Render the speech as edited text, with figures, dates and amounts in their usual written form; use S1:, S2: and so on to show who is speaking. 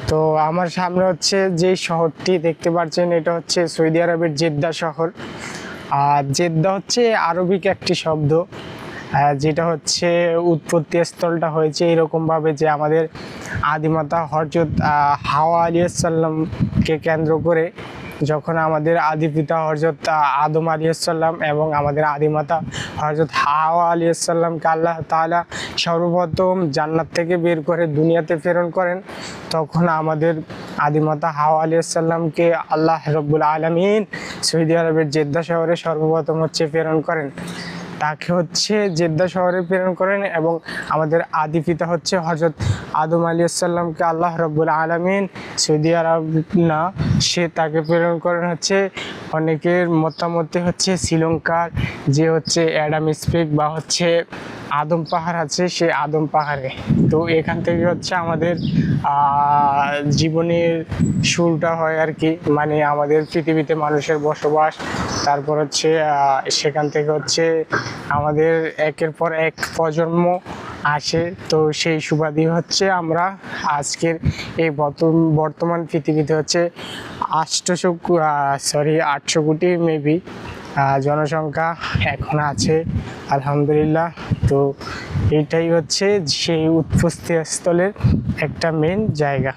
S1: তো আমার সামনে হচ্ছে যে শহরটি দেখতে পাচ্ছেন, এটা হচ্ছে সৌদি আরবের জেদ্দা শহর। আর জেদ্দা হচ্ছে আরবিক একটি শব্দ, যেটা হচ্ছে উৎপত্তি স্থলটা হয়েছে এরকমভাবে যে আমাদের আদিমাতা হযরত হাওয়া আলাইহিস সালামকে কেন্দ্র করে, যখন আমাদের আদি পিতা হযরত আদম আলাইহিস সালাম এবং আমাদের আদিমাতা হযরত হাওয়া আলাইহিস সালামকে আল্লাহ তাআলা সর্বপ্রথম জান্নাত থেকে বের করে দুনিয়াতে প্রেরণ করেন, তখন আমাদের আদিমাতা হাওয়া আলাইহিস সালামকে আল্লাহ রাব্বুল আলামিন সৌদি আরবের জেদ্দা শহরে সর্বপ্রথম হচ্ছে প্রেরণ করেন। তাকে হচ্ছে জেদ্দা শহরে প্রেরণ করেন এবং আমাদের আদি পিতা হচ্ছে হযরত আদম আলাইহিস সালামকে আল্লাহ রাব্বুল আলামিন সৌদি আরব না, সে তাকে প্রেরণ করেন হচ্ছে অনেকের মতামতে হচ্ছে শ্রীলঙ্কার যে হচ্ছে অ্যাডাম স্পেক বা হচ্ছে আদম পাহাড় আছে, সে আদম পাহাড়ে। তো এখান থেকে হচ্ছে আমাদের জীবনের শুরুটা হয় আর কি, মানে আমাদের পৃথিবীতে মানুষের বসবাস, তারপর হচ্ছে সেখান থেকে হচ্ছে আমাদের একের পর এক প্রজন্ম আসে। তো সেই সুবাদে হচ্ছে আমরা আজকের এই বর্তমান পৃথিবীতে হচ্ছে 800 কোটি মেবি জনসংখ্যা এখন আছে, আলহামদুলিল্লাহ। তো এটাই হচ্ছে সেই উৎপত্তি স্থলের একটা মেন জায়গা।